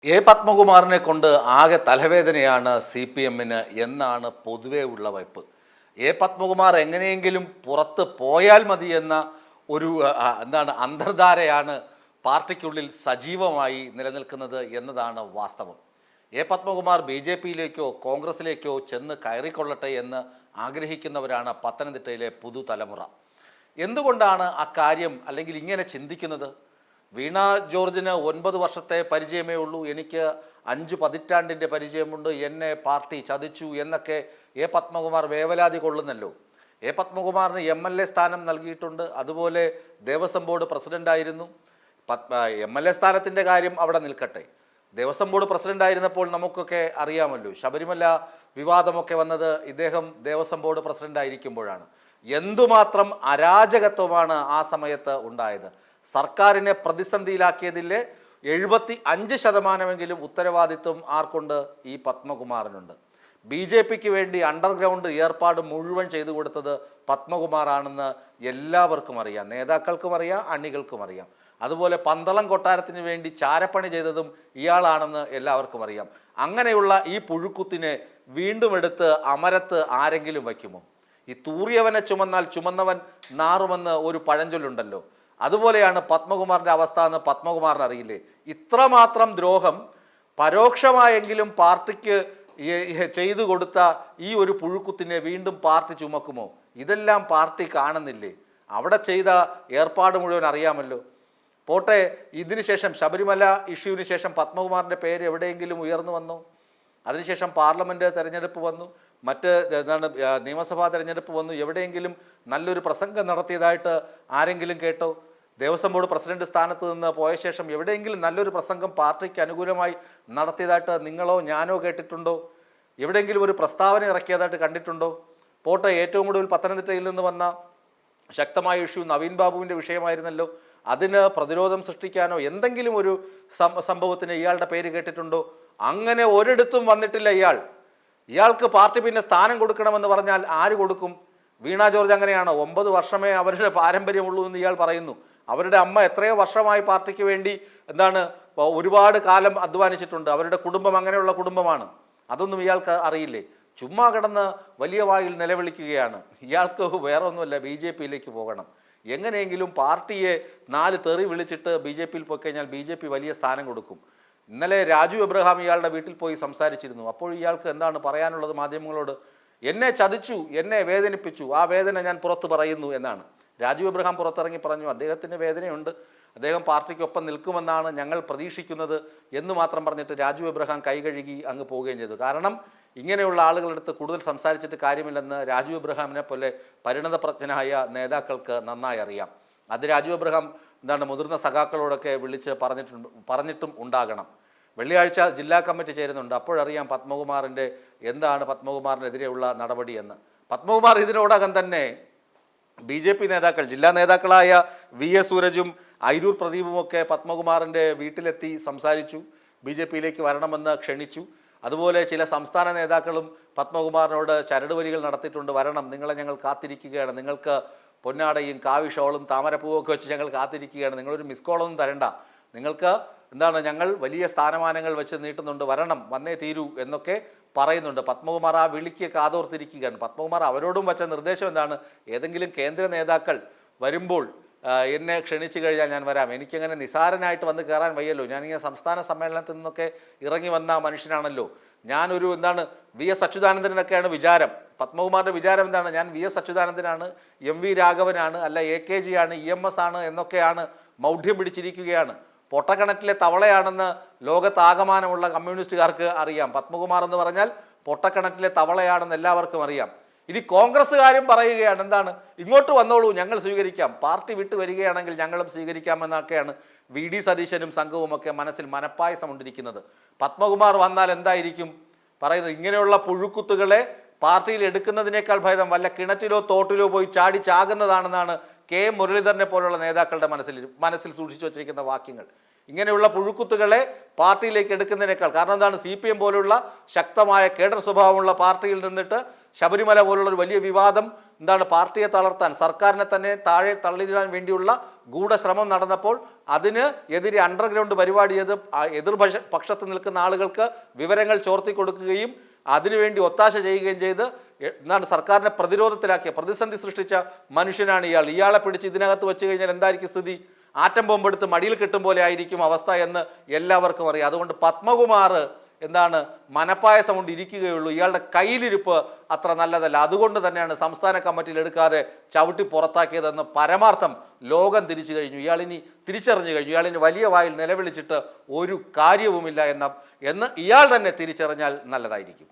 A പത്മകുമാറിനെ കൊണ്ട് ആകെ തലവേദനയാണ് C P എമ്മിന് എന്നാണ് പൊതുവേ ഉള്ള വയ്പ്. എ പത്മകുമാർ എങ്ങനെയെങ്കിലും പുറത്ത് പോയാൽ മതി എന്ന ഒരു അന്തർധാരയാണ് പാർട്ടിക്കുള്ളിൽ സജീവമായി നിലനിൽക്കുന്നത് എന്നതാണ് വാസ്തവം. എ പത്മകുമാർ ബി ജെ പിയിലേക്കോ കോൺഗ്രസിലേക്കോ ചെന്ന് കയറിക്കൊള്ളട്ടെ എന്ന് ആഗ്രഹിക്കുന്നവരാണ് പത്തനംതിട്ടയിലെ പുതുതലമുറ. എന്തുകൊണ്ടാണ് അക്കാര്യം അല്ലെങ്കിൽ ഇങ്ങനെ ചിന്തിക്കുന്നത്? വീണ ജോർജിന് 9 വർഷത്തെ പരിചയമേ ഉള്ളൂ, എനിക്ക് 5 പതിറ്റാണ്ടിൻ്റെ പരിചയമുണ്ട്, എന്നെ പാർട്ടി ചതിച്ചു എന്നൊക്കെ എ പത്മകുമാർ വേവലാതി കൊള്ളുന്നല്ലോ. എ പത്മകുമാറിന് MLA സ്ഥാനം നൽകിയിട്ടുണ്ട്, അതുപോലെ ദേവസ്വം ബോർഡ് പ്രസിഡൻ്റായിരുന്നു. MLA സ്ഥാനത്തിൻ്റെ കാര്യം അവിടെ നിൽക്കട്ടെ, ദേവസ്വം ബോർഡ് പ്രസിഡൻ്റായിരുന്നപ്പോൾ നമുക്കൊക്കെ അറിയാമല്ലോ, ശബരിമല വിവാദമൊക്കെ വന്നത് ഇദ്ദേഹം ദേവസ്വം ബോർഡ് പ്രസിഡൻ്റായിരിക്കുമ്പോഴാണ്. എന്തുമാത്രം അരാജകത്വമാണ് ആ സമയത്ത് ഉണ്ടായത്. സർക്കാരിനെ പ്രതിസന്ധിയിലാക്കിയതിലെ 75% ഉത്തരവാദിത്വം ആർക്കുണ്ട്? ഈ പത്മകുമാറിനുണ്ട്. BJPക്ക് വേണ്ടി അണ്ടർഗ്രൗണ്ട് ഏർപ്പാട് മുഴുവൻ ചെയ്തു കൊടുത്തത് പത്മകുമാറാണെന്ന് എല്ലാവർക്കും അറിയാം, നേതാക്കൾക്കും അറിയാം, അണികൾക്കും അറിയാം. അതുപോലെ പന്തളം കൊട്ടാരത്തിന് വേണ്ടി ചാരപ്പണി ചെയ്തതും ഇയാളാണെന്ന് എല്ലാവർക്കും അറിയാം. അങ്ങനെയുള്ള ഈ പുഴുക്കുത്തിനെ വീണ്ടും എടുത്ത് അമരത്ത് ആരെങ്കിലും വയ്ക്കുമോ? ഈ തൂറിയവനെ ചുമന്നാൽ ചുമന്നവൻ നാറുമെന്ന് ഒരു പഴഞ്ചൊല്ലുണ്ടല്ലോ, അതുപോലെയാണ് പത്മകുമാറിൻ്റെ അവസ്ഥ എന്ന് പത്മകുമാറിന് അറിയില്ലേ? ഇത്രമാത്രം ദ്രോഹം പരോക്ഷമായെങ്കിലും പാർട്ടിക്ക് ചെയ്തു കൊടുത്ത ഈ ഒരു പുഴുക്കുത്തിനെ വീണ്ടും പാർട്ടി ചുമക്കുമോ? ഇതെല്ലാം പാർട്ടി കാണുന്നില്ലേ? അവിടെ ചെയ്ത ഏർപ്പാട് മുഴുവൻ അറിയാമല്ലോ. പോട്ടെ, ഇതിനുശേഷം ശബരിമല ഇഷ്യൂവിന് ശേഷം പത്മകുമാറിൻ്റെ പേര് എവിടെയെങ്കിലും ഉയർന്നു വന്നു? അതിനുശേഷം പാർലമെൻറ്റ് തെരഞ്ഞെടുപ്പ് വന്നു, മറ്റ് നിയമസഭാ തെരഞ്ഞെടുപ്പ് വന്നു, എവിടെയെങ്കിലും നല്ലൊരു പ്രസംഗം നടത്തിയതായിട്ട് ആരെങ്കിലും കേട്ടോ? ദേവസ്വം ബോർഡ് പ്രസിഡന്റ് സ്ഥാനത്ത് നിന്ന് പോയ ശേഷം എവിടെയെങ്കിലും നല്ലൊരു പ്രസംഗം പാർട്ടിക്ക് അനുകൂലമായി നടത്തിയതായിട്ട് നിങ്ങളോ ഞാനോ കേട്ടിട്ടുണ്ടോ? എവിടെയെങ്കിലും ഒരു പ്രസ്താവന ഇറക്കിയതായിട്ട് കണ്ടിട്ടുണ്ടോ? പോട്ടെ, ഏറ്റവും കൂടുതൽ പത്തനംതിട്ടയിൽ നിന്ന് വന്ന ശക്തമായ ഇഷ്യൂ നവീൻ ബാബുവിൻ്റെ വിഷയമായിരുന്നല്ലോ. അതിന് പ്രതിരോധം സൃഷ്ടിക്കാനോ എന്തെങ്കിലും ഒരു സംഭവത്തിന് ഇയാളുടെ പേര് കേട്ടിട്ടുണ്ടോ? അങ്ങനെ ഒരിടത്തും വന്നിട്ടില്ല ഇയാൾക്ക് പാർട്ടി പിന്നെ സ്ഥാനം കൊടുക്കണമെന്ന് പറഞ്ഞാൽ ആര് കൊടുക്കും? വീണ ജോർജ് അങ്ങനെയാണോ? 9 വർഷമേ അവരുടെ പാരമ്പര്യമുള്ളൂ എന്ന് ഇയാൾ പറയുന്നു. അവരുടെ അമ്മ എത്രയോ വർഷമായി പാർട്ടിക്ക് വേണ്ടി ഒരുപാട് കാലം അധ്വാനിച്ചിട്ടുണ്ട്. അവരുടെ കുടുംബം അങ്ങനെയുള്ള കുടുംബമാണ്. അതൊന്നും ഇയാൾക്ക് അറിയില്ലേ? ചുമ്മാ കിടന്ന് വലിയ വായിൽ നിലവിളിക്കുകയാണ്. ഇയാൾക്ക് വേറെ ഒന്നുമല്ല, BJPയിലേക്ക് പോകണം. എങ്ങനെയെങ്കിലും പാർട്ടിയെ 4 തെറി വിളിച്ചിട്ട് BJPയിൽ പോയി കഴിഞ്ഞാൽ BJP വലിയ സ്ഥാനം കൊടുക്കും. ഇന്നലെ രാജു എബ്രഹാം ഇയാളുടെ വീട്ടിൽ പോയി സംസാരിച്ചിരുന്നു. അപ്പോൾ ഇയാൾക്ക് എന്താണ് പറയാനുള്ളത് മാധ്യമങ്ങളോട്? എന്നെ ചതിച്ചു, എന്നെ വേദനിപ്പിച്ചു, ആ വേദന ഞാൻ പുറത്ത് പറയുന്നു എന്നാണ്. രാജു എബ്രഹാം പുറത്തിറങ്ങി പറഞ്ഞു, അദ്ദേഹത്തിന് വേദനയുണ്ട്, അദ്ദേഹം പാർട്ടിക്കൊപ്പം നിൽക്കുമെന്നാണ് ഞങ്ങൾ പ്രതീക്ഷിക്കുന്നത് എന്ന് മാത്രം പറഞ്ഞിട്ട് രാജു എബ്രഹാം കൈകഴുകി അങ്ങ് പോവുകയും ചെയ്തു. കാരണം ഇങ്ങനെയുള്ള ആളുകളെടുത്ത് കൂടുതൽ സംസാരിച്ചിട്ട് കാര്യമില്ലെന്ന് രാജു എബ്രഹാമിനെ പോലെ പരിണതപ്രജ്ഞനായ നേതാക്കൾക്ക് നന്നായി അറിയാം. അത് രാജു എബ്രഹാം മുതിർന്ന സഖാക്കളോടൊക്കെ വിളിച്ച് പറഞ്ഞിട്ടും ഉണ്ടാകണം. വെള്ളിയാഴ്ച ജില്ലാ കമ്മിറ്റി ചേരുന്നുണ്ട്, അപ്പോഴറിയാം പത്മകുമാറിനെതിരെയുള്ള നടപടി എന്ന്. പത്മകുമാർ ഇതിനോടകം തന്നെ BJP നേതാക്കൾ, ജില്ലാ നേതാക്കളായ VS സൂരജും അയിരൂർ പ്രദീപുമൊക്കെ പത്മകുമാറിൻ്റെ വീട്ടിലെത്തി സംസാരിച്ചു, BJPയിലേക്ക് വരണമെന്ന് ക്ഷണിച്ചു. അതുപോലെ ചില സംസ്ഥാന നേതാക്കളും പത്മകുമാറിനോട് ചരടുവലികൾ നടത്തിയിട്ടുണ്ട്, വരണം, നിങ്ങളെ ഞങ്ങൾ കാത്തിരിക്കുകയാണ്, നിങ്ങൾക്ക് പൊന്നാടയും കാവിഷോളും താമരപ്പൂവും ഒക്കെ വെച്ച് ഞങ്ങൾ കാത്തിരിക്കുകയാണ്, നിങ്ങളൊരു മിസ് കോളൊന്നും തരണ്ട, നിങ്ങൾക്ക് ഞങ്ങൾ വലിയ സ്ഥാനമാനങ്ങൾ വെച്ച് നീട്ടുന്നുണ്ട്, വരണം, വന്നേ തീരൂ എന്നൊക്കെ പറയുന്നുണ്ട്. പത്മകുമാർ ആ വിളിക്ക് കാതോർത്തിരിക്കുകയാണ്. പത്മകുമാർ അവരോടും വച്ച നിർദ്ദേശം എന്താണ്? ഏതെങ്കിലും കേന്ദ്ര നേതാക്കൾ വരുമ്പോൾ എന്നെ ക്ഷണിച്ചു കഴിഞ്ഞാൽ ഞാൻ വരാം, എനിക്കങ്ങനെ നിസാരനായിട്ട് വന്ന് കയറാൻ വയ്യല്ലോ, ഞാനിങ്ങനെ സംസ്ഥാന സമ്മേളനത്തിൽ നിന്നൊക്കെ ഇറങ്ങി വന്ന മനുഷ്യനാണല്ലോ, ഞാനൊരു VS അച്യുതാനന്ദൻ എന്നൊക്കെയാണ് വിചാരം. പത്മകുമാറിൻ്റെ വിചാരം എന്താണ്? ഞാൻ VS അച്യുതാനന്ദനാണ്, MV രാഘവനാണ്, അല്ല AKG ആണ്, EMS ആണ് എന്നൊക്കെയാണ് മൗഢ്യം പിടിച്ചിരിക്കുകയാണ്. പൊട്ടക്കിണറ്റിലെ തവളയാണെന്ന് ലോകത്താകമാനമുള്ള കമ്മ്യൂണിസ്റ്റുകാർക്ക് അറിയാം. പത്മകുമാർ എന്ന് പറഞ്ഞാൽ പൊട്ടക്കിണറ്റിലെ തവളയാണെന്ന് എല്ലാവർക്കും അറിയാം. ഇനി കോൺഗ്രസ്സുകാരും പറയുകയാണ്, എന്താണ്, ഇങ്ങോട്ട് വന്നോളൂ, ഞങ്ങൾ സ്വീകരിക്കാം, പാർട്ടി വിട്ടു വരികയാണെങ്കിൽ ഞങ്ങളും സ്വീകരിക്കാമെന്നൊക്കെയാണ് VD സതീശനും സംഘവുമൊക്കെ മനസ്സിൽ മനപ്പായസം കൊണ്ടിരിക്കുന്നത്. പത്മകുമാർ വന്നാൽ എന്തായിരിക്കും പറയുന്നത്? ഇങ്ങനെയുള്ള പുഴുക്കുത്തുകളെ പാർട്ടിയിൽ എടുക്കുന്നതിനേക്കാൾ ഭേദം വല്ല കിണറ്റിലോ തോട്ടിലോ പോയി ചാടി ചാകുന്നതാണെന്നാണ് KM മുരളീധരനെ പോലുള്ള നേതാക്കളുടെ മനസ്സിൽ സൂക്ഷിച്ചു വച്ചിരിക്കുന്ന വാക്യങ്ങൾ. ഇങ്ങനെയുള്ള പുഴുക്കുത്തുകളെ പാർട്ടിയിലേക്ക് എടുക്കുന്നതിനേക്കാൾ, കാരണം എന്താണ്, CPM പോലുള്ള ശക്തമായ കേഡർ സ്വഭാവമുള്ള പാർട്ടിയിൽ നിന്നിട്ട് ശബരിമല പോലുള്ള ഒരു വലിയ വിവാദം എന്താണ് പാർട്ടിയെ തളർത്താൻ, സർക്കാരിനെ തന്നെ താഴെ തള്ളിയിടാൻ വേണ്ടിയുള്ള ഗൂഢശ്രമം നടന്നപ്പോൾ അതിന് എതിരെ അണ്ടർഗ്രൗണ്ട് പരിപാടി ചെയ്ത് പക്ഷത്ത് നിൽക്കുന്ന ആളുകൾക്ക് വിവരങ്ങൾ ചോർത്തി കൊടുക്കുകയും അതിനുവേണ്ടി ഒത്താശ ചെയ്യുകയും ചെയ്ത് എന്താണ് സർക്കാരിനെ പ്രതിരോധത്തിലാക്കിയ, പ്രതിസന്ധി സൃഷ്ടിച്ച മനുഷ്യനാണ് ഇയാൾ. ഇയാളെ പിടിച്ച് ഇതിനകത്ത് വെച്ച് കഴിഞ്ഞാൽ എന്തായിരിക്കും സ്ഥിതി? ആറ്റം ബോംബെടുത്ത് മടിയിൽ കിട്ടും പോലെ ആയിരിക്കും അവസ്ഥ എന്ന് എല്ലാവർക്കും അറിയാം. അതുകൊണ്ട് പത്മകുമാർ എന്താണ് മനപ്പായസം കൊണ്ട് ഇരിക്കുകയുള്ളൂ. ഇയാളുടെ കയ്യിലിരിപ്പ് അത്ര നല്ലതല്ല. അതുകൊണ്ട് തന്നെയാണ് സംസ്ഥാന കമ്മിറ്റിയിൽ എടുക്കാതെ ചവിട്ടി പുറത്താക്കിയതെന്ന് പരമാർത്ഥം ലോകം തിരിച്ചു കഴിഞ്ഞു. ഇയാളിനി തിരിച്ചറിഞ്ഞു കഴിഞ്ഞു. ഇയാളിന് വലിയ വായിൽ നിലവിളിച്ചിട്ട് ഒരു കാര്യവുമില്ല എന്ന് ഇയാൾ തന്നെ തിരിച്ചറിഞ്ഞാൽ നല്ലതായിരിക്കും.